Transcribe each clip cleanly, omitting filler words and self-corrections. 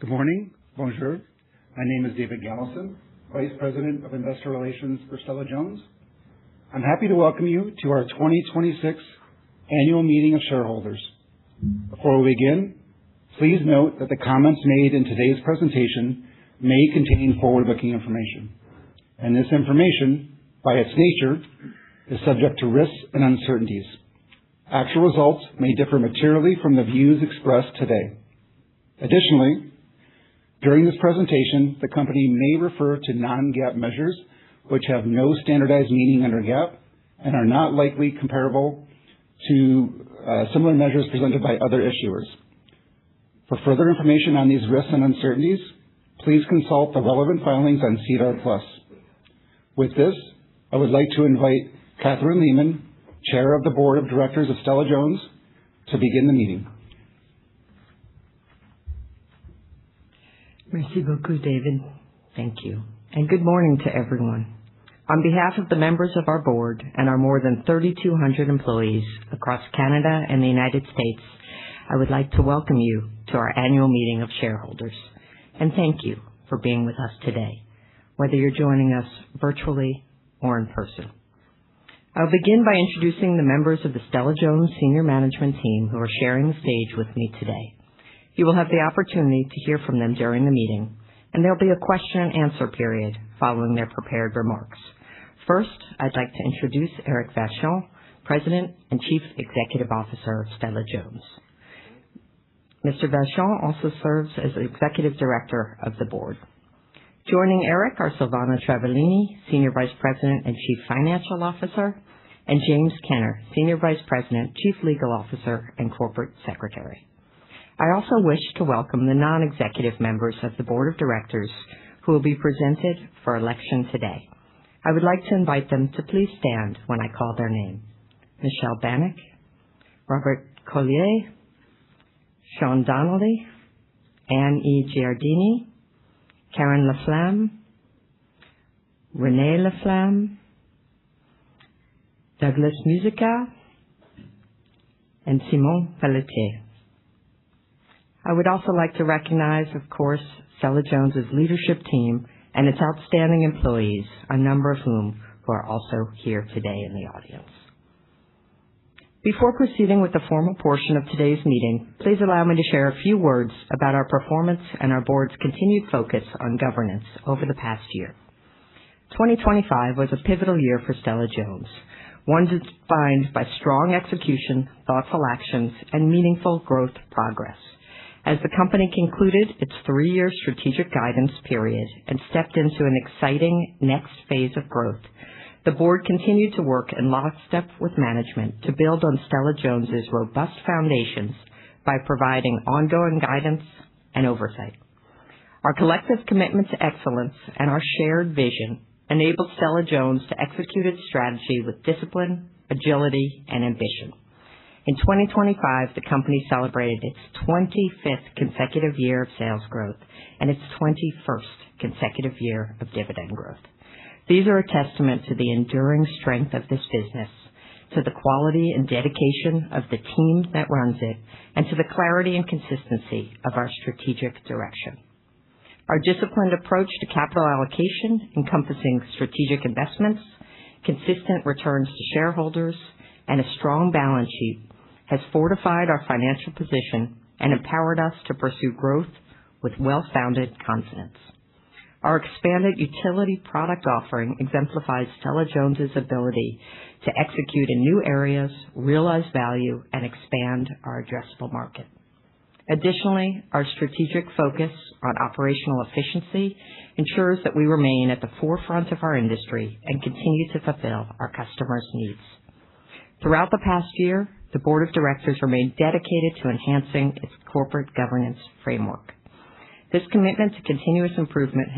Good morning. Bonjour. My name is David Gallison, Vice President of Investor Relations for Stella-Jones. I'm happy to welcome you to our 2026 Annual Meeting of Shareholders. Before we begin, please note that the comments made in today's presentation may contain forward-looking information, and this information, by its nature, is subject to risks and uncertainties. Actual results may differ materially from the views expressed today. Additionally, during this presentation, the company may refer to non-GAAP measures which have no standardized meaning under GAAP and are not likely comparable to similar measures presented by other issuers. For further information on these risks and uncertainties, please consult the relevant filings on SEDAR+. With this, I would like to invite Catherine Lehman, Chair of the Board of Directors of Stella-Jones, to begin the meeting. Merci beaucoup, David. Thank you. And good morning to everyone. On behalf of the members of our board and our more than 3,200 employees across Canada and the United States, I would like to welcome you to our annual meeting of shareholders. And thank you for being with us today, whether you're joining us virtually or in person. I'll begin by introducing the members of the Stella-Jones senior management team who are sharing the stage with me today. You will have the opportunity to hear from them during the meeting, and there'll be a question and answer period following their prepared remarks. First, I'd like to introduce Eric Vachon, President and Chief Executive Officer of Stella-Jones. Mr. Vachon also serves as Executive Director of the board. Joining Eric are Silvana Travaglini, Senior Vice President and Chief Financial Officer, and James Kenner, Senior Vice President, Chief Legal Officer, and Corporate Secretary. I also wish to welcome the non-executive members of the Board of Directors who will be presented for election today. I would like to invite them to please stand when I call their name. Michelle Bannock, Robert Collier, Sean Donnelly, Anne E. Giardini, Karen Laflamme, Renee Laflamme, Douglas Musica, and Simon Pelletier. I would also like to recognize, of course, Stella-Jones' leadership team and its outstanding employees, a number of whom who are also here today in the audience. Before proceeding with the formal portion of today's meeting, please allow me to share a few words about our performance and our board's continued focus on governance over the past year. 2025 was a pivotal year for Stella-Jones, one defined by strong execution, thoughtful actions, and meaningful growth progress. As the company concluded its 3-year strategic guidance period and stepped into an exciting next phase of growth, the board continued to work in lockstep with management to build on Stella-Jones' robust foundations by providing ongoing guidance and oversight. Our collective commitment to excellence and our shared vision enabled Stella-Jones to execute its strategy with discipline, agility, and ambition. In 2025, the company celebrated its 25th consecutive year of sales growth and its 21st consecutive year of dividend growth. These are a testament to the enduring strength of this business, to the quality and dedication of the team that runs it, and to the clarity and consistency of our strategic direction. Our disciplined approach to capital allocation, encompassing strategic investments, consistent returns to shareholders, and a strong balance sheet, has fortified our financial position and empowered us to pursue growth with well-founded confidence. Our expanded utility product offering exemplifies Stella-Jones' ability to execute in new areas, realize value, and expand our addressable market. Additionally, our strategic focus on operational efficiency ensures that we remain at the forefront of our industry and continue to fulfill our customers' needs. Throughout the past year, the Board of Directors remained dedicated to enhancing its corporate governance framework. This commitment to continuous improvement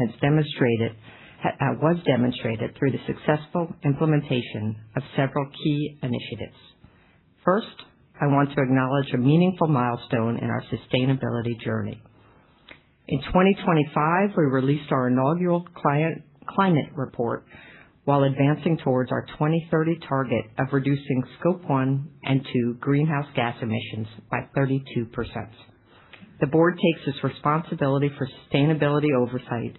was demonstrated through the successful implementation of several key initiatives. First, I want to acknowledge a meaningful milestone in our sustainability journey. In 2025, we released our inaugural climate report while advancing towards our 2030 target of reducing Scope 1 and 2 greenhouse gas emissions by 32%. The board takes its responsibility for sustainability oversight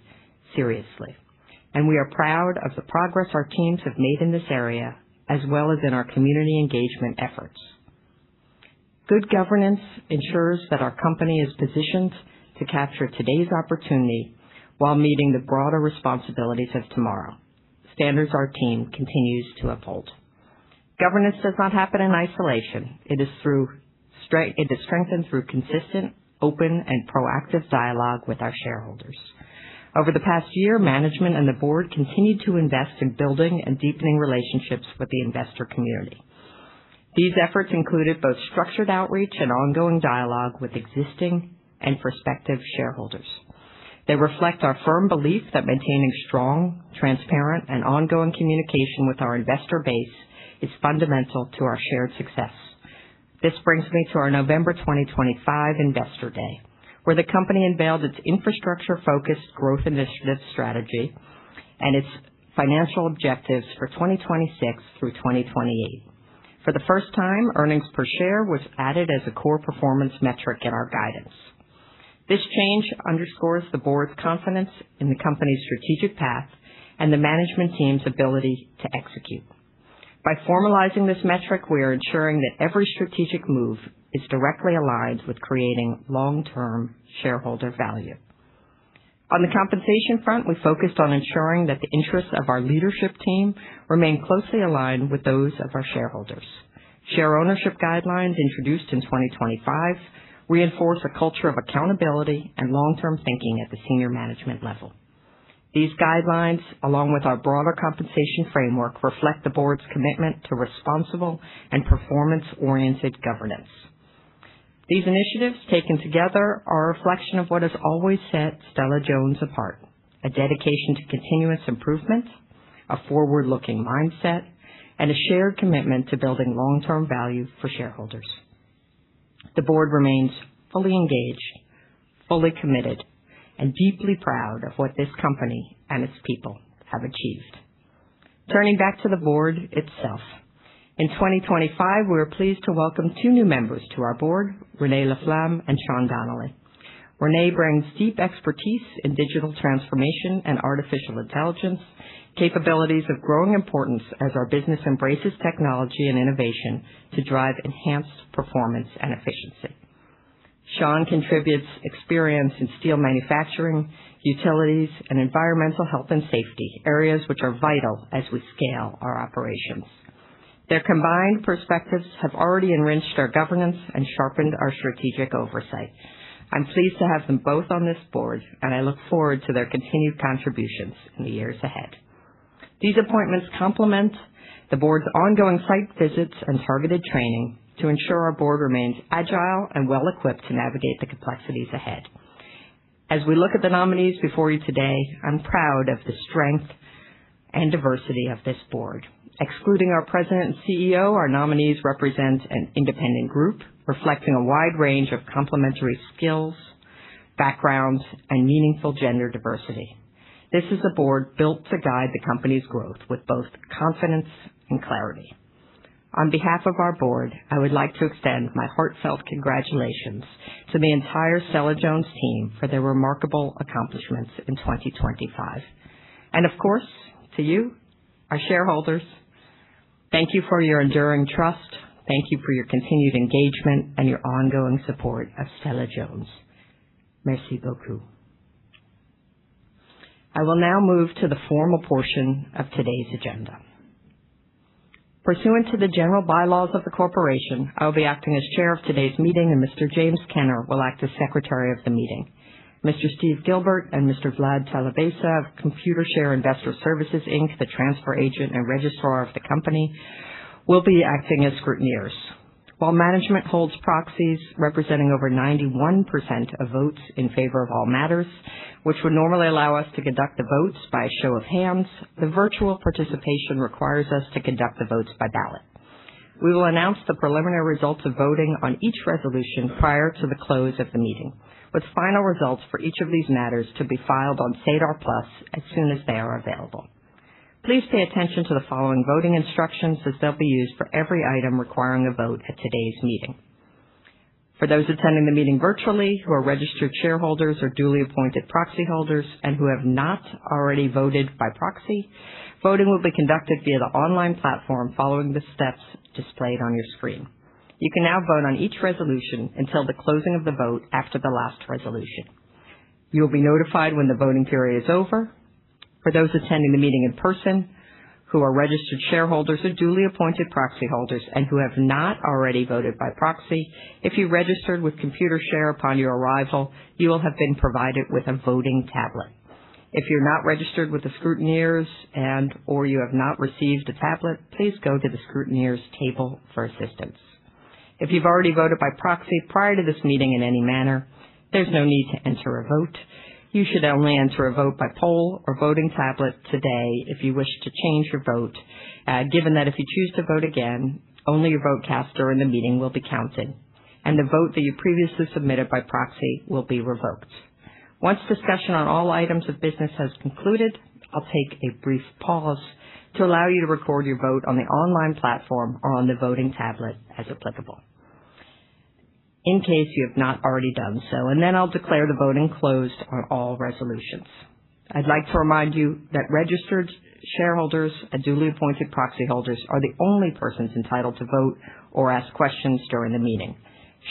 seriously, and we are proud of the progress our teams have made in this area, as well as in our community engagement efforts. Good governance ensures that our company is positioned to capture today's opportunity while meeting the broader responsibilities of tomorrow, standards our team continues to uphold. Governance does not happen in isolation. It is strengthened through consistent, open, and proactive dialogue with our shareholders. Over the past year, management and the board continued to invest in building and deepening relationships with the investor community. These efforts included both structured outreach and ongoing dialogue with existing and prospective shareholders. They reflect our firm belief that maintaining strong, transparent, and ongoing communication with our investor base is fundamental to our shared success. This brings me to our November 2025 Investor Day, where the company unveiled its infrastructure-focused growth initiative strategy and its financial objectives for 2026 through 2028. For the first time, earnings per share was added as a core performance metric in our guidance. This change underscores the board's confidence in the company's strategic path and the management team's ability to execute. By formalizing this metric, we are ensuring that every strategic move is directly aligned with creating long-term shareholder value. On the compensation front, we focused on ensuring that the interests of our leadership team remain closely aligned with those of our shareholders. Share ownership guidelines introduced in 2025 reinforce a culture of accountability and long-term thinking at the senior management level. These guidelines, along with our broader compensation framework, reflect the board's commitment to responsible and performance-oriented governance. These initiatives, taken together, are a reflection of what has always set Stella-Jones apart: a dedication to continuous improvement, a forward-looking mindset, and a shared commitment to building long-term value for shareholders. The board remains fully engaged, fully committed, and deeply proud of what this company and its people have achieved. Turning back to the board itself. In 2025, we were pleased to welcome 2 new members to our board, Renee Laflamme and Sean Donnelly. Renee brings deep expertise in digital transformation and artificial intelligence, capabilities of growing importance as our business embraces technology and innovation to drive enhanced performance and efficiency. Sean contributes experience in steel manufacturing, utilities, and environmental health and safety, areas which are vital as we scale our operations. Their combined perspectives have already enriched our governance and sharpened our strategic oversight. I'm pleased to have them both on this board, and I look forward to their continued contributions in the years ahead. These appointments complement the board's ongoing site visits and targeted training to ensure our board remains agile and well-equipped to navigate the complexities ahead. As we look at the nominees before you today, I'm proud of the strength and diversity of this board. Excluding our president and CEO, our nominees represent an independent group reflecting a wide range of complementary skills, backgrounds, and meaningful gender diversity. This is a board built to guide the company's growth with both confidence and clarity. On behalf of our board, I would like to extend my heartfelt congratulations to the entire Stella-Jones team for their remarkable accomplishments in 2025. And of course, to you, our shareholders, thank you for your enduring trust. Thank you for your continued engagement and your ongoing support of Stella-Jones. Merci beaucoup. I will now move to the formal portion of today's agenda. Pursuant to the general bylaws of the corporation, I will be acting as chair of today's meeting, and Mr. James Kenner will act as secretary of the meeting. Mr. Steve Gilbert and Mr. Vlad Talabesa of Computershare Investor Services, Inc., the transfer agent and registrar of the company, will be acting as scrutineers. While management holds proxies representing over 91% of votes in favor of all matters, which would normally allow us to conduct the votes by a show of hands, the virtual participation requires us to conduct the votes by ballot. We will announce the preliminary results of voting on each resolution prior to the close of the meeting, with final results for each of these matters to be filed on SEDAR+ as soon as they are available. Please pay attention to the following voting instructions, as they'll be used for every item requiring a vote at today's meeting. For those attending the meeting virtually who are registered shareholders or duly appointed proxy holders and who have not already voted by proxy, voting will be conducted via the online platform following the steps displayed on your screen. You can now vote on each resolution until the closing of the vote after the last resolution. You will be notified when the voting period is over. For those attending the meeting in person who are registered shareholders or duly appointed proxy holders and who have not already voted by proxy, if you registered with Computershare upon your arrival, you will have been provided with a voting tablet. If you're not registered with the scrutineers or you have not received a tablet, please go to the scrutineers table for assistance. If you've already voted by proxy prior to this meeting in any manner, there's no need to enter a vote. You should only enter a vote by poll or voting tablet today if you wish to change your vote, given that if you choose to vote again, only your vote cast during the meeting will be counted, and the vote that you previously submitted by proxy will be revoked. Once discussion on all items of business has concluded, I'll take a brief pause to allow you to record your vote on the online platform or on the voting tablet as applicable, in case you have not already done so, and then I'll declare the voting closed on all resolutions. I'd like to remind you that registered shareholders and duly appointed proxy holders are the only persons entitled to vote or ask questions during the meeting.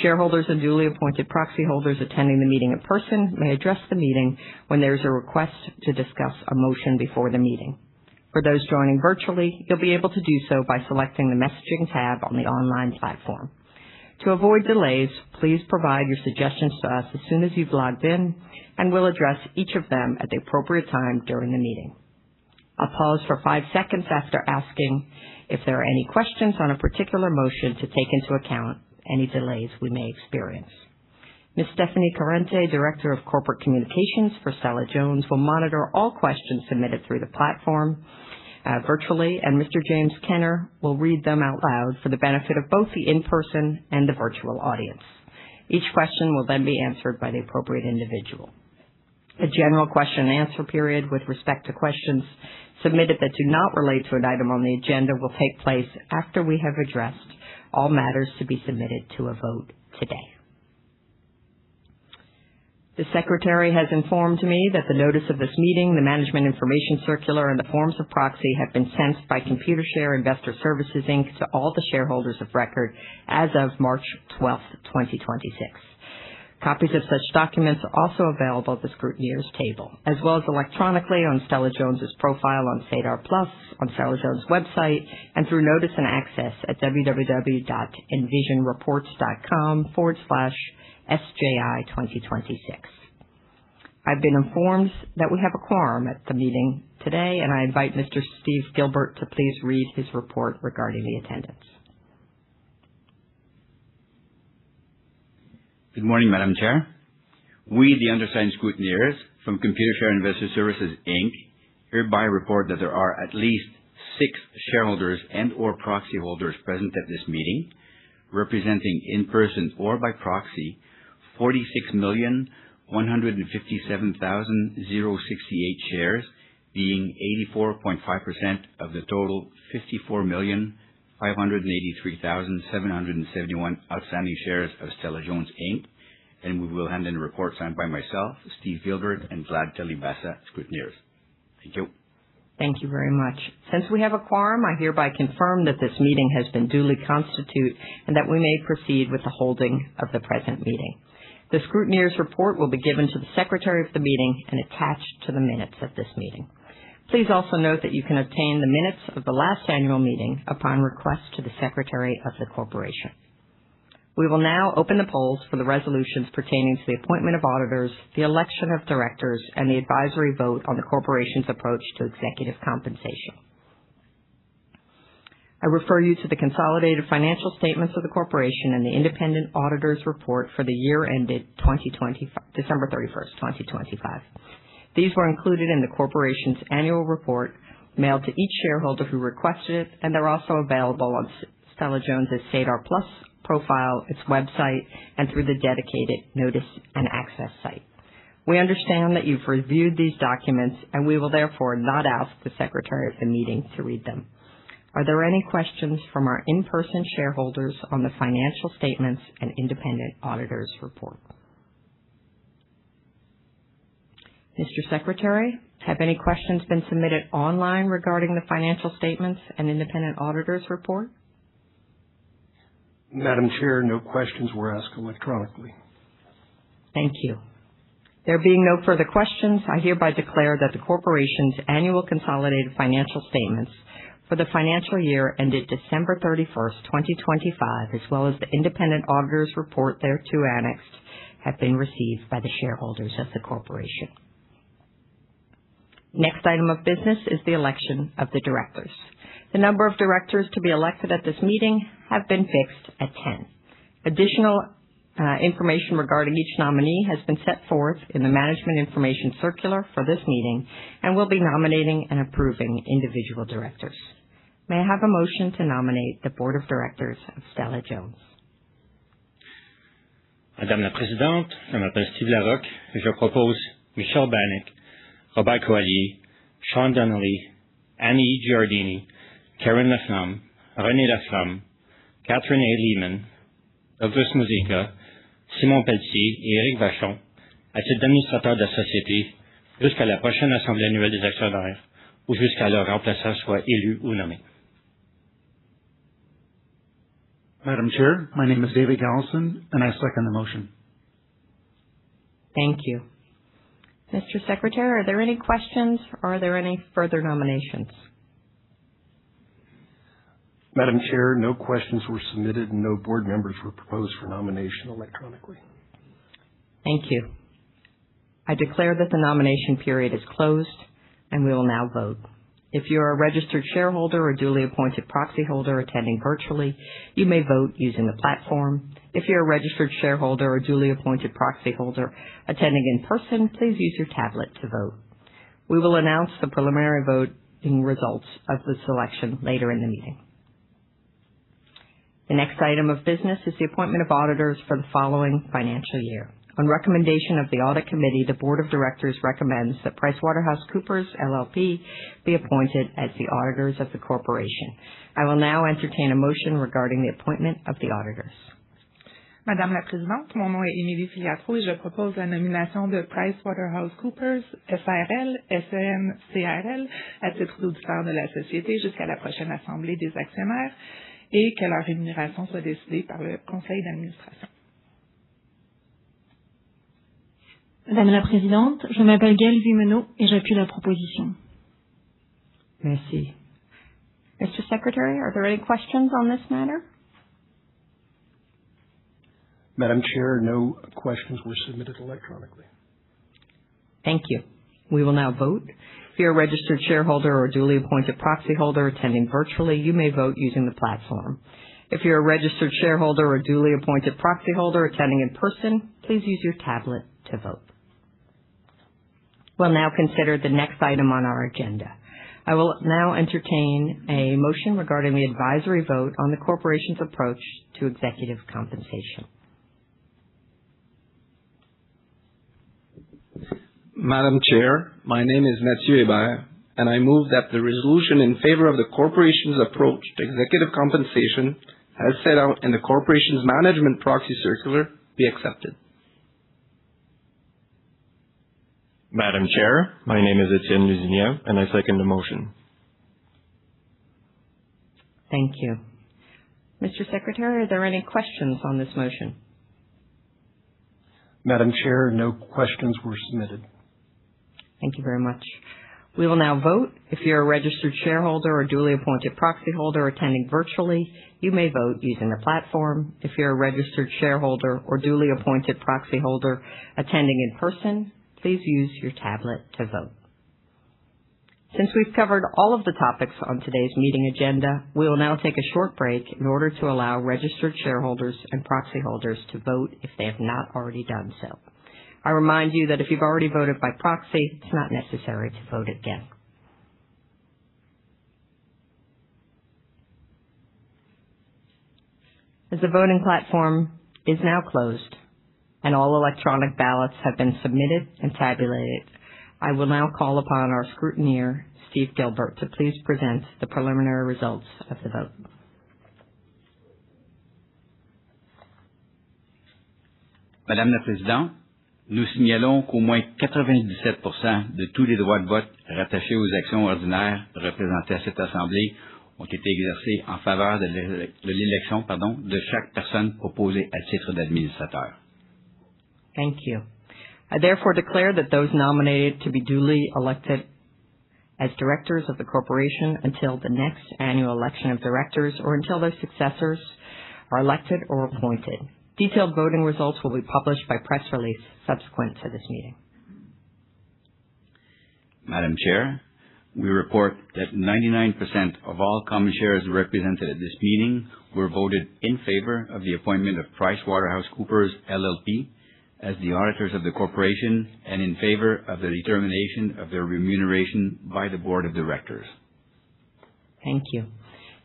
Shareholders and duly appointed proxy holders attending the meeting in person may address the meeting when there is a request to discuss a motion before the meeting. For those joining virtually, you'll be able to do so by selecting the messaging tab on the online platform. To avoid delays, please provide your suggestions to us as soon as you've logged in, and we'll address each of them at the appropriate time during the meeting. I'll pause for 5 seconds after asking if there are any questions on a particular motion to take into account any delays we may experience. Ms. Stephanie Corrente, Director of Corporate Communications for Stella-Jones, will monitor all questions submitted through the platform virtually, and Mr. James Kenner will read them out loud for the benefit of both the in-person and the virtual audience. Each question will then be answered by the appropriate individual. A general question and answer period with respect to questions submitted that do not relate to an item on the agenda will take place after we have addressed all matters to be submitted to a vote today. The Secretary has informed me that the notice of this meeting, the Management Information Circular, and the forms of proxy have been sent by Computershare Investor Services, Inc. to all the shareholders of record as of March 12, 2026. Copies of such documents are also available at the scrutineers table, as well as electronically on Stella-Jones' profile on SEDAR+, on Stella-Jones' website, and through notice and access at www.envisionreports.com/SJI 2026. I've been informed that we have a quorum at the meeting today, and I invite Mr. Steve Gilbert to please read his report regarding the attendance. Good morning, Madam Chair. We, the undersigned scrutineers from Computershare Investor Services, Inc., hereby report that there are at least 6 shareholders and or proxy holders present at this meeting, representing in person or by proxy 46,157,068 shares, being 84.5% of the total 54,583,771 outstanding shares of Stella-Jones Inc., and we will hand in a report signed by myself, Steve Gilbert, and Vlad Telibasa, scrutineers. Thank you. Thank you very much. Since we have a quorum, I hereby confirm that this meeting has been duly constituted and that we may proceed with the holding of the present meeting. The scrutineer's report will be given to the Secretary of the meeting and attached to the minutes of this meeting. Please also note that you can obtain the minutes of the last annual meeting upon request to the Secretary of the Corporation. We will now open the polls for the resolutions pertaining to the appointment of auditors, the election of directors, and the advisory vote on the Corporation's approach to executive compensation. I refer you to the consolidated financial statements of the Corporation and the independent auditor's report for the year ended December 31st, 2025. These were included in the Corporation's annual report mailed to each shareholder who requested it, and they're also available on Stella-Jones' SEDAR+ profile, its website, and through the dedicated notice and access site. We understand that you've reviewed these documents, and we will therefore not ask the Secretary of the meeting to read them. Are there any questions from our in-person shareholders on the financial statements and independent auditor's report? Mr. Secretary, have any questions been submitted online regarding the financial statements and independent auditor's report? Madam Chair, no questions were asked electronically. Thank you. There being no further questions, I hereby declare that the corporation's annual consolidated financial statements for the financial year ended December 31st, 2025, as well as the independent auditor's report thereto annexed, have been received by the shareholders of the corporation. Next item of business is the election of the directors. The number of directors to be elected at this meeting have been fixed at 10. Additional information regarding each nominee has been set forth in the Management Information Circular for this meeting and will be nominating and approving individual directors. May I have a motion to nominate the Board of Directors of Stella-Jones? Madame la Présidente, je m'appelle Steve Larocque et je propose Michel Bannock, Robert Coallier, Sean Donnelly, Annie Giardini, Karen Laflamme, René Laflamme, Catherine A. Lehman, Douglas Muzica, Simon Pelletier et Éric Vachon à titre d'administrateur de la société jusqu'à la prochaine Assemblée annuelle des actionnaires ou jusqu'à leur remplaçant soit élu ou nommé. Madam Chair, my name is David Gallison, and I second the motion. Thank you. Mr. Secretary, are there any questions or are there any further nominations? Madam Chair, no questions were submitted and no board members were proposed for nomination electronically. Thank you. I declare that the nomination period is closed and we will now vote. If you are a registered shareholder or duly appointed proxy holder attending virtually, you may vote using the platform. If you're a registered shareholder or duly appointed proxy holder attending in person, please use your tablet to vote. We will announce the preliminary voting results of the selection later in the meeting. The next item of business is the appointment of auditors for the following financial year. On recommendation of the Audit Committee, the Board of Directors recommends that PricewaterhouseCoopers LLP be appointed as the auditors of the corporation. I will now entertain a motion regarding the appointment of the auditors. Madame la Présidente, mon nom est Émilie Filiatro et je propose la nomination de PricewaterhouseCoopers SRL, SEN-CRL à titre d'auditeur de la société jusqu'à la prochaine Assemblée des actionnaires et que leur rémunération soit décidée par le Conseil d'administration. Madame la Présidente, je m'appelle Gaëlle Vimeno et j'appuie la proposition. Merci. Mr. Secretary, are there any questions on this matter? Madam Chair, no questions were submitted electronically. Thank you. We will now vote. If you're a registered shareholder or duly appointed proxy holder attending virtually, you may vote using the platform. If you're a registered shareholder or duly appointed proxy holder attending in person, please use your tablet to vote. We'll now consider the next item on our agenda. I will now entertain a motion regarding the advisory vote on the corporation's approach to executive compensation. Madam Chair, my name is Mathieu Hébert, and I move that the resolution in favor of the corporation's approach to executive compensation, as set out in the corporation's management proxy circular, be accepted. Madam Chair, my name is Etienne Lusignan, and I second the motion. Thank you. Mr. Secretary, are there any questions on this motion? Madam Chair, no questions were submitted. Thank you very much. We will now vote. If you're a registered shareholder or duly appointed proxy holder attending virtually, you may vote using the platform. If you're a registered shareholder or duly appointed proxy holder attending in person, please use your tablet to vote. Since we've covered all of the topics on today's meeting agenda, we will now take a short break in order to allow registered shareholders and proxy holders to vote if they have not already done so. I remind you that if you've already voted by proxy, it's not necessary to vote again. As the voting platform is now closed and all electronic ballots have been submitted and tabulated, I will now call upon our scrutineer, Steve Gilbert to please present the preliminary results of the vote. Madame la Présidente, nous signalons qu'au moins 97 de tous les droits de vote rattachés aux actions ordinaires représentées à cette Assemblée ont été exercés en faveur de l'élection de chaque personne proposée à titre d'administrateur. Thank you. I therefore declare that those nominated to be duly elected as directors of the corporation until the next annual election of directors or until their successors are elected or appointed. Detailed voting results will be published by press release subsequent to this meeting. Madam Chair, we report that 99% of all common shares represented at this meeting were voted in favor of the appointment of PricewaterhouseCoopers LLP as the auditors of the corporation and in favor of the determination of their remuneration by the board of directors. Thank you.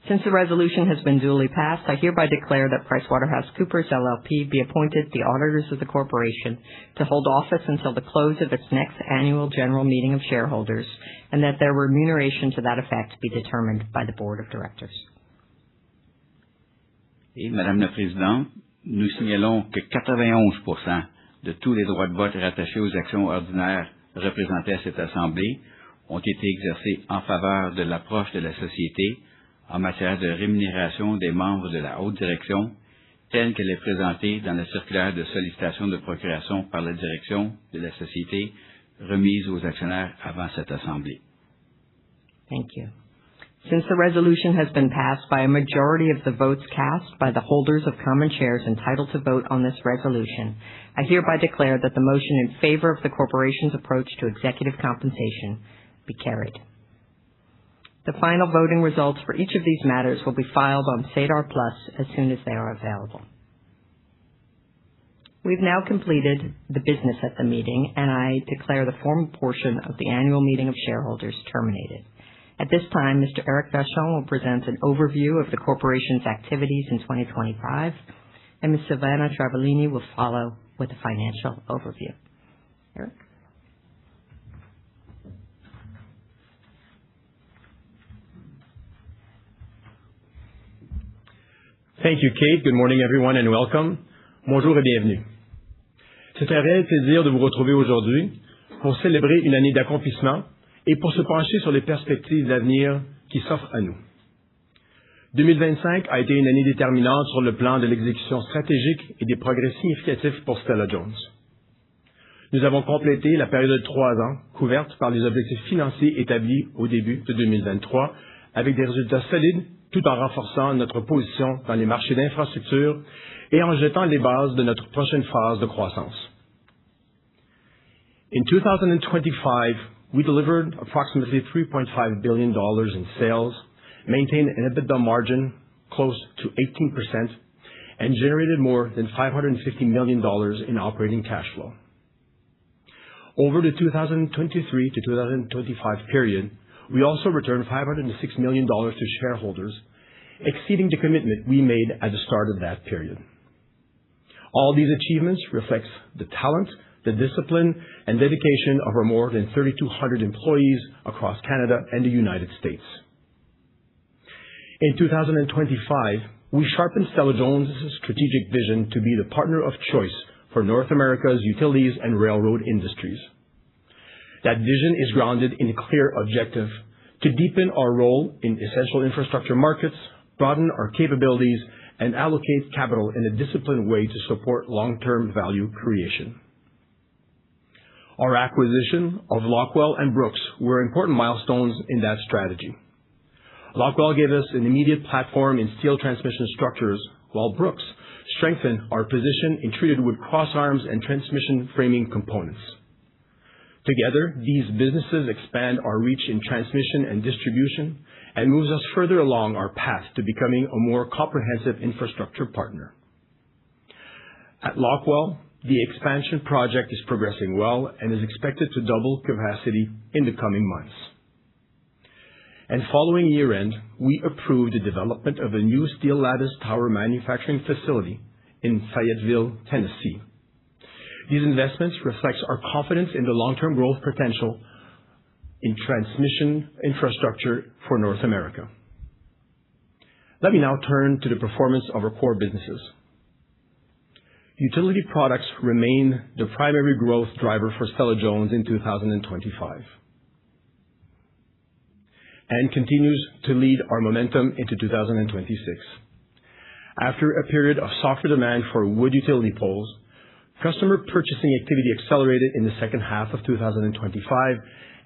Since the resolution has been duly passed, I hereby declare that PricewaterhouseCoopers LLP be appointed the auditors of the corporation to hold office until the close of its next annual general meeting of shareholders, and that their remuneration to that effect be determined by the board of directors. Et Madame la Présidente, nous signalons que 91% de tous les droits de vote rattachés aux actions ordinaires représentées à cette Assemblée ont été exercés en faveur de l'approche de la société en matière de rémunération des membres de la haute direction, telle qu'elle est présentée dans la circulaire de sollicitation de procuration par la direction de la société remise aux actionnaires avant cette Assemblée. Thank you. Since the resolution has been passed by a majority of the votes cast by the holders of common shares entitled to vote on this resolution, I hereby declare that the motion in favor of the corporation's approach to executive compensation be carried. The final voting results for each of these matters will be filed on SEDAR+ as soon as they are available. We've now completed the business at the meeting, and I declare the formal portion of the Annual Meeting of Shareholders terminated. At this time, Mr. Eric Vachon will present an overview of the corporation's activities in 2025, and Ms. Savannah Travellini will follow with a financial overview. Eric? Thank you, Kate. Good morning, everyone, and welcome. Bonjour et bienvenue. C'est un réel plaisir de vous retrouver aujourd'hui pour célébrer une année d'accomplissement et pour se pencher sur les perspectives d'avenir qui s'offrent à nous. 2025 a été une année déterminante sur le plan de l'exécution stratégique et des progrès significatifs pour Stella-Jones. Nous avons complété la période de 3 ans couverte par les objectifs financiers établis au début de 2023 avec des résultats solides tout en renforçant notre position dans les marchés d'infrastructure et en jetant les bases de notre prochaine phase de croissance. In 2025, we delivered approximately $3.5 billion in sales, maintained an EBITDA margin close to 18%, and generated more than $550 million in operating cash flow. Over the 2023 to 2025 period, we also returned $506 million to shareholders, exceeding the commitment we made at the start of that period. All these achievements reflect the talent, the discipline, and dedication of our more than 3,200 employees across Canada and the United States. In 2025, we sharpened Stella-Jones' strategic vision to be the partner of choice for North America's utilities and railroad industries. That vision is grounded in a clear objective to deepen our role in essential infrastructure markets, broaden our capabilities, and allocate capital in a disciplined way to support long-term value creation. Our acquisition of Lockwell and Brooks were important milestones in that strategy. Lockwell gave us an immediate platform in steel transmission structures, while Brooks strengthened our position in treated wood crossarms and transmission framing components. Together, these businesses expand our reach in transmission and distribution and moves us further along our path to becoming a more comprehensive infrastructure partner. At Lockwell, the expansion project is progressing well and is expected to double capacity in the coming months. And following year-end, we approved the development of a new steel lattice tower manufacturing facility in Fayetteville, Tennessee. These investments reflect our confidence in the long-term growth potential in transmission infrastructure for North America. Let me now turn to the performance of our core businesses. Utility products remain the primary growth driver for Stella-Jones in 2025 and continues to lead our momentum into 2026. After a period of softer demand for wood utility poles, customer purchasing activity accelerated in the second half of 2025,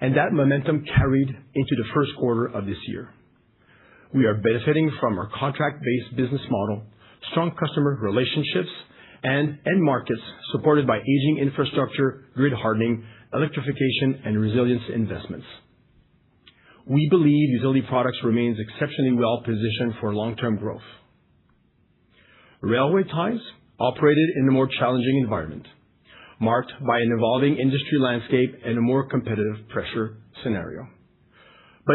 and that momentum carried into the first quarter of this year. We are benefiting from our contract-based business model, strong customer relationships, and end markets supported by aging infrastructure, grid hardening, electrification, and resilience investments. We believe utility products remains exceptionally well-positioned for long-term growth. Railway ties operated in a more challenging environment, marked by an evolving industry landscape and a more competitive pressure scenario.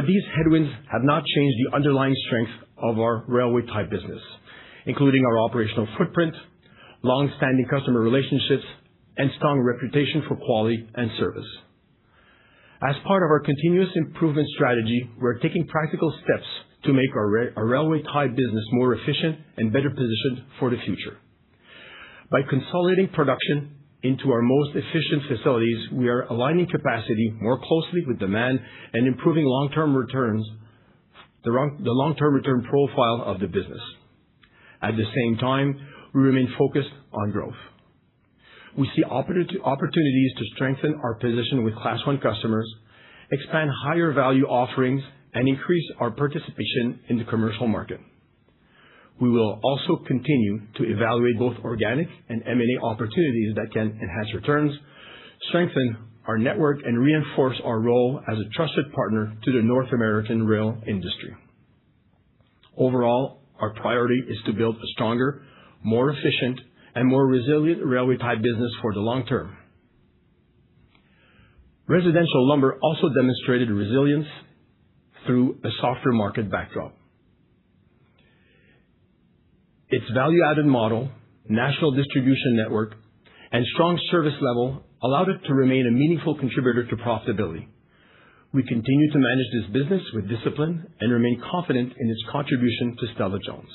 These headwinds have not changed the underlying strength of our railway tie business, including our operational footprint, long-standing customer relationships, and strong reputation for quality and service. As part of our continuous improvement strategy, we're taking practical steps to make our railway tie business more efficient and better positioned for the future. By consolidating production into our most efficient facilities, we are aligning capacity more closely with demand and improving the long-term return profile of the business. At the same time, we remain focused on growth. We see opportunities to strengthen our position with Class I customers, expand higher value offerings, and increase our participation in the commercial market. We will also continue to evaluate both organic and M&A opportunities that can enhance returns, strengthen our network, and reinforce our role as a trusted partner to the North American rail industry. Overall, our priority is to build a stronger, more efficient, and more resilient railway tie business for the long term. Residential lumber also demonstrated resilience through a softer market backdrop. Its value-added model, national distribution network, and strong service level allowed it to remain a meaningful contributor to profitability. We continue to manage this business with discipline and remain confident in its contribution to Stella-Jones.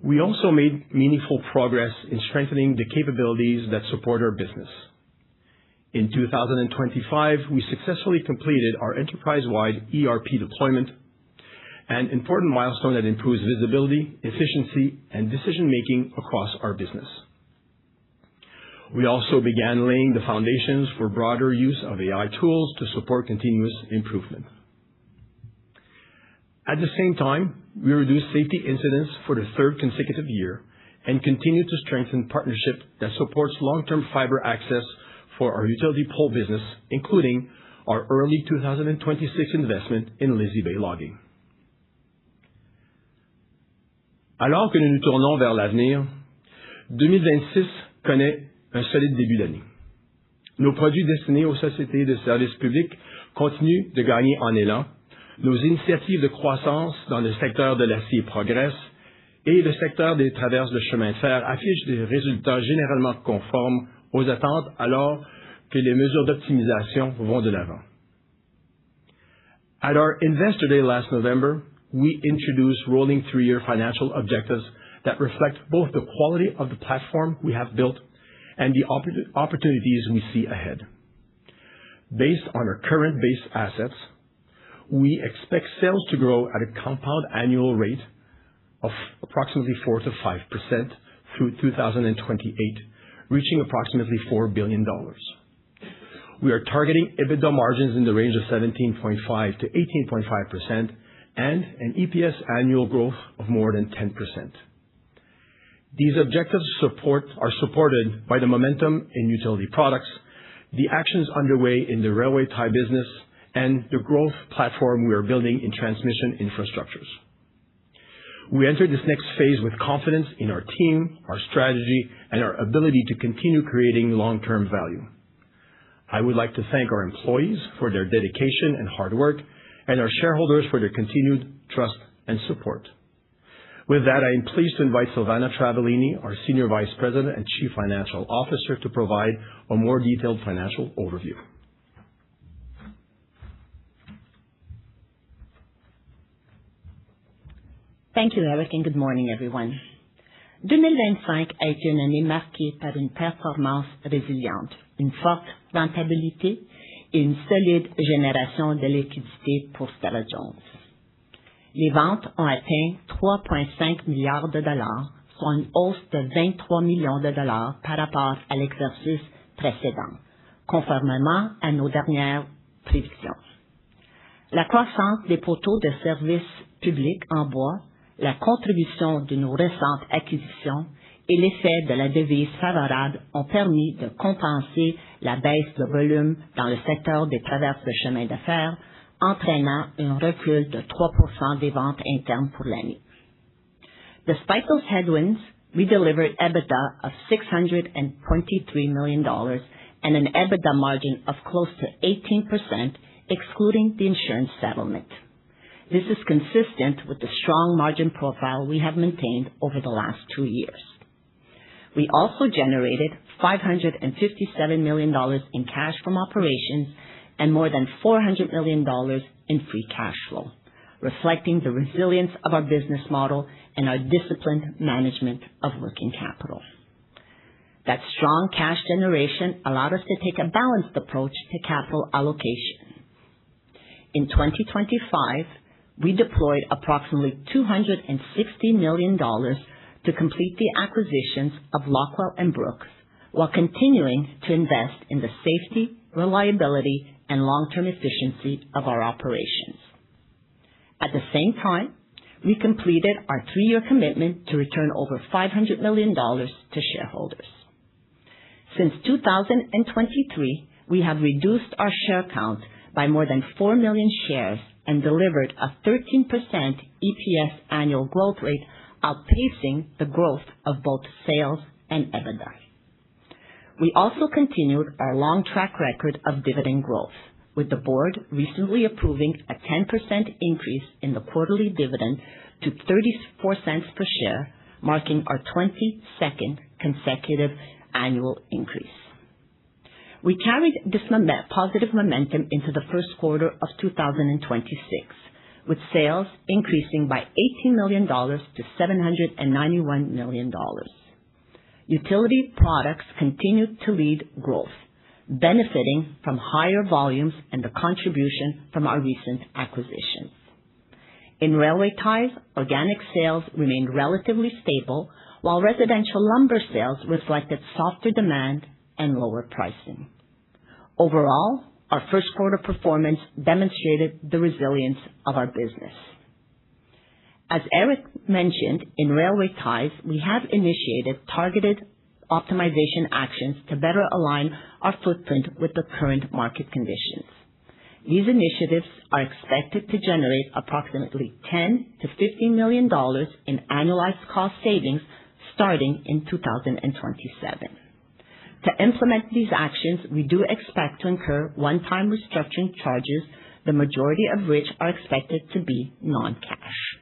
We also made meaningful progress in strengthening the capabilities that support our business. In 2025, we successfully completed our enterprise-wide ERP deployment, an important milestone that improves visibility, efficiency, and decision-making across our business. We also began laying the foundations for broader use of AI tools to support continuous improvement. At the same time, we reduced safety incidents for the third consecutive year and continue to strengthen partnership that supports long-term fiber access for our utility pole business, including our early 2026 investment in Lizzie Bay Logging. Alors que nous nous tournons vers l'avenir, 2026 connaît un solide début d'année. Nos produits destinés aux sociétés de services publics continuent de gagner en élan. Nos initiatives de croissance dans le secteur de l'acier progressent et le secteur des traverses de chemin de fer affiche des résultats généralement conformes aux attentes alors que les mesures d'optimisation vont de l'avant. At our Investor Day last November, we introduced rolling 3-year financial objectives that reflect both the quality of the platform we have built and the opportunities we see ahead. Based on our current base assets, we expect sales to grow at a compound annual rate of approximately 4% to 5% through 2028, reaching approximately $4 billion. We are targeting EBITDA margins in the range of 17.5% to 18.5% and an EPS annual growth of more than 10%. These objectives are supported by the momentum in utility products, the actions underway in the railway tie business, and the growth platform we are building in transmission infrastructures. We enter this next phase with confidence in our team, our strategy, and our ability to continue creating long-term value. I would like to thank our employees for their dedication and hard work, and our shareholders for their continued trust and support. With that, I am pleased to invite Silvana Travaglini, our Senior Vice President and Chief Financial Officer, to provide a more detailed financial overview. Thank you, Eric, and good morning, everyone. 2025 a été une année marquée par une performance résiliente, une forte rentabilité et une solide génération de liquidités pour Stella-Jones. Les ventes ont atteint 3,5 milliards de dollars, soit une hausse de 23 millions de dollars par rapport à l'exercice précédent, conformément à nos dernières prédictions. La croissance des poteaux de services publics en bois, la contribution de nos récentes acquisitions et l'effet de la devise favorable ont permis de compenser la baisse de volume dans le secteur des traverses de chemin de fer, entraînant un recul de 3% des ventes internes pour l'année. Despite those headwinds, we delivered EBITDA of $623 million and an EBITDA margin of close to 18%, excluding the insurance settlement. This is consistent with the strong margin profile we have maintained over the last 2 years. We also generated $557 million in cash from operations and more than $400 million in free cash flow, reflecting the resilience of our business model and our disciplined management of working capital. That strong cash generation allowed us to take a balanced approach to capital allocation. In 2025, we deployed approximately $260 million to complete the acquisitions of Lockwell and Brooks, while continuing to invest in the safety, reliability, and long-term efficiency of our operations. At the same time, we completed our 3-year commitment to return over $500 million to shareholders. Since 2023, we have reduced our share count by more than 4 million shares and delivered a 13% EPS annual growth rate, outpacing the growth of both sales and EBITDA. We also continued our long track record of dividend growth, with the board recently approving a 10% increase in the quarterly dividend to 34 cents per share, marking our 22nd consecutive annual increase. We carried this positive momentum into the first quarter of 2026, with sales increasing by $18 million to $791 million. Utility products continued to lead growth, benefiting from higher volumes and the contribution from our recent acquisitions. In railway ties, organic sales remained relatively stable, while residential lumber sales reflected softer demand and lower pricing. Overall, our first quarter performance demonstrated the resilience of our business. As Eric mentioned, in railway ties, we have initiated targeted optimization actions to better align our footprint with the current market conditions. These initiatives are expected to generate approximately $10 to $15 million in annualized cost savings starting in 2027. To implement these actions, we do expect to incur one-time restructuring charges, the majority of which are expected to be non-cash.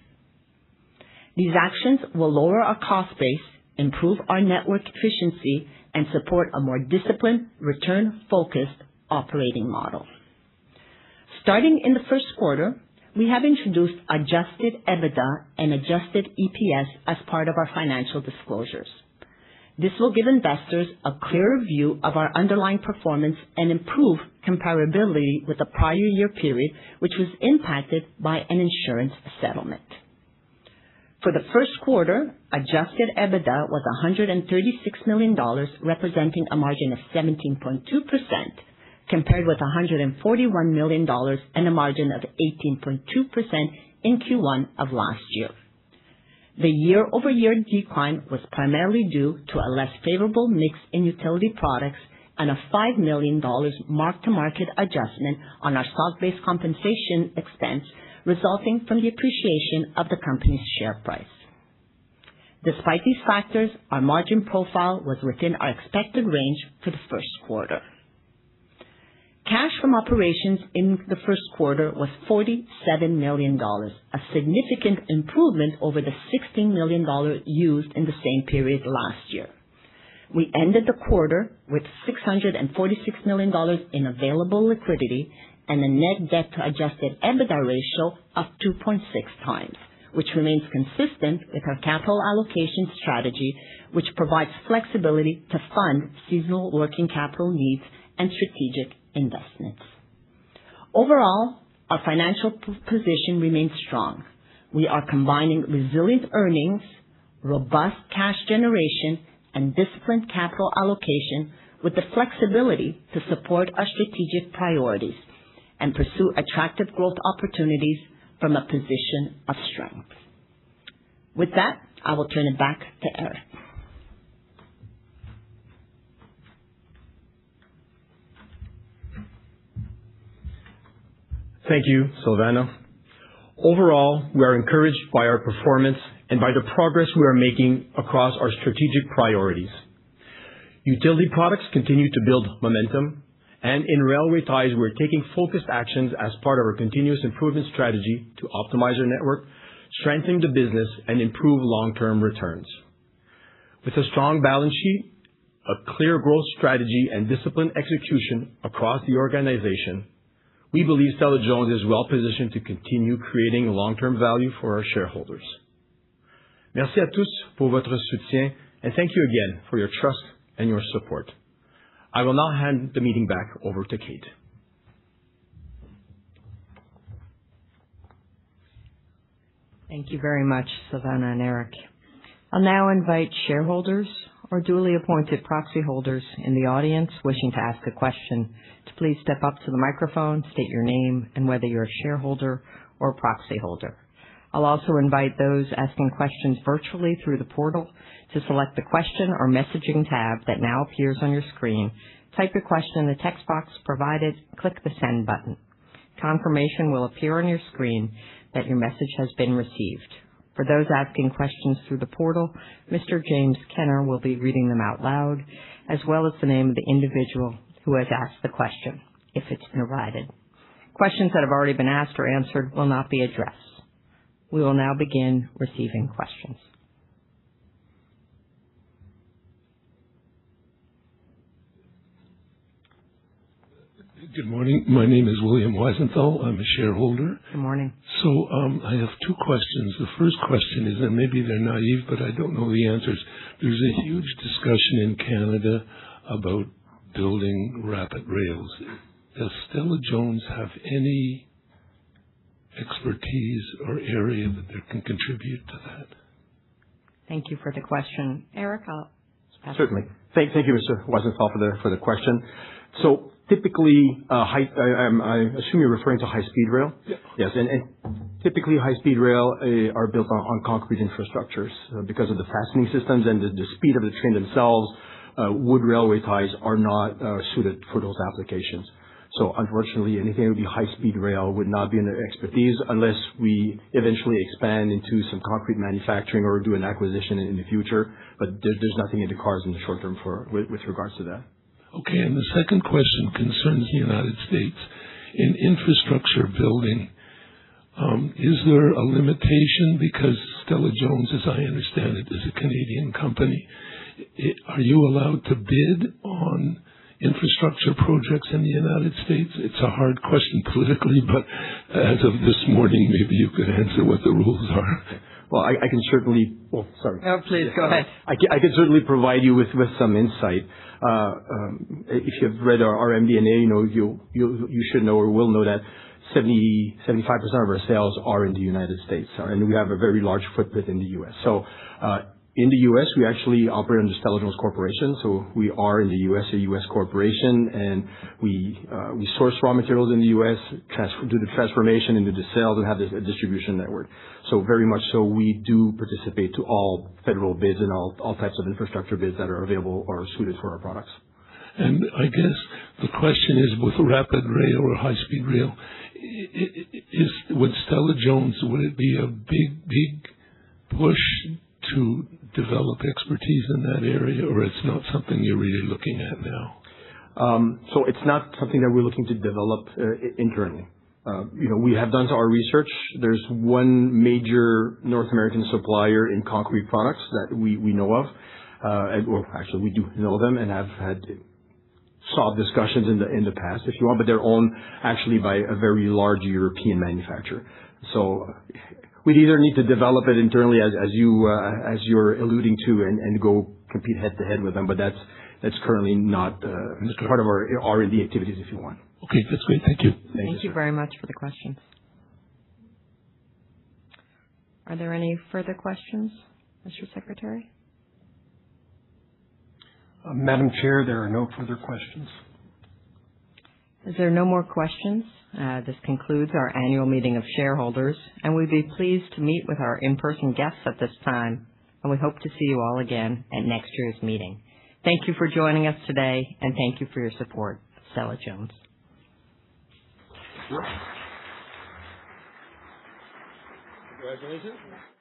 These actions will lower our cost base, improve our network efficiency, and support a more disciplined, return-focused operating model. Starting in the first quarter, we have introduced adjusted EBITDA and adjusted EPS as part of our financial disclosures. This will give investors a clearer view of our underlying performance and improve comparability with the prior year period, which was impacted by an insurance settlement. For the first quarter, adjusted EBITDA was $136 million, representing a margin of 17.2%, compared with $141 million and a margin of 18.2% in Q1 of last year. The year-over-year decline was primarily due to a less favorable mix in utility products and a $5 million mark-to-market adjustment on our stock-based compensation expense, resulting from the appreciation of the company's share price. Despite these factors, our margin profile was within our expected range for the first quarter. Cash from operations in the first quarter was $47 million, a significant improvement over the $16 million used in the same period last year. We ended the quarter with $646 million in available liquidity and a net debt to adjusted EBITDA ratio of 2.6 times, which remains consistent with our capital allocation strategy, which provides flexibility to fund seasonal working capital needs and strategic investments. Overall, our financial position remains strong. We are combining resilient earnings, robust cash generation, and disciplined capital allocation with the flexibility to support our strategic priorities and pursue attractive growth opportunities from a position of strength. With that, I will turn it back to Eric. Thank you, Silvana. Overall, we are encouraged by our performance and by the progress we are making across our strategic priorities. Utility products continue to build momentum, and in railway ties, we're taking focused actions as part of our continuous improvement strategy to optimize our network, strengthen the business, and improve long-term returns. With a strong balance sheet, a clear growth strategy, and disciplined execution across the organization, we believe Stella-Jones is well-positioned to continue creating long-term value for our shareholders. Merci à tous pour votre soutien, and thank you again for your trust and your support. I will now hand the meeting back over to Kate. Thank you very much, Silvana and Eric. I'll now invite shareholders or duly appointed proxy holders in the audience wishing to ask a question to please step up to the microphone, state your name, and whether you're a shareholder or proxy holder. I'll also invite those asking questions virtually through the portal to select the question or messaging tab that now appears on your screen. Type your question in the text box provided, click the send button. Confirmation will appear on your screen that your message has been received. For those asking questions through the portal, Mr. James Kenner will be reading them out loud, as well as the name of the individual who has asked the question, if it's provided. Questions that have already been asked or answered will not be addressed. We will now begin receiving questions. Good morning. My name is William Weisenthal. I'm a shareholder. Good morning. So I have two questions. The first question is, and maybe they're naive, but I don't know the answers. There's a huge discussion in Canada about building rapid rails. Does Stella-Jones have any expertise or area that they can contribute to that? Thank you for the question. Eric, I'll pass it. Certainly. Thank you, Mr. Weisenthal, for the question. So typically, I assume you're referring to high-speed rail? Yeah. Yes, and typically high-speed rail are built on concrete infrastructures because of the fastening systems and the speed of the train themselves. Wood railway ties are not suited for those applications. So unfortunately, anything that would be high-speed rail would not be in their expertise unless we eventually expand into some concrete manufacturing or do an acquisition in the future. But there's nothing in the cards in the short term with regards to that. Okay, and the second question concerns the United States. In infrastructure building, is there a limitation? Because Stella-Jones, as I understand it, is a Canadian company. Are you allowed to bid on infrastructure projects in the United States? It's a hard question politically, but as of this morning, maybe you could answer what the rules are. Well, I can certainly. Oh, sorry. No, please go ahead. I can certainly provide you with some insight. If you've read our MD&A, you should know or will know that 75% of our sales are in the United States, and we have a very large footprint in the U.S. So in the U.S., we actually operate under Stella-Jones Corporation, so we are in the U.S. a U.S. corporation, and we source raw materials in the U.S., do the transformation into the sales, and have a distribution network. So very much so, we do participate to all federal bids and all types of infrastructure bids that are available or suited for our products. And I guess the question is, with rapid rail or high-speed rail, would Stella-Jones, would it be a big push to develop expertise in that area, or it's not something you're really looking at now? So it's not something that we're looking to develop internally. We have done our research. There's one major North American supplier in concrete products that we know of. Or actually, we do know them and have had solved discussions in the past, if you want, but they're owned actually by a very large European manufacturer. So we'd either need to develop it internally as you're alluding to and go compete head to head with them, but that's currently not part of our R&D activities, if you want. Okay, that's great. Thank you. Thank you very much for the questions. Are there any further questions, Mr. Secretary? Madam Chair, there are no further questions. As there are no more questions, this concludes our annual meeting of shareholders, and we'd be pleased to meet with our in-person guests at this time, and we hope to see you all again at next year's meeting. Thank you for joining us today, and thank you for your support of Stella-Jones. Congratulations.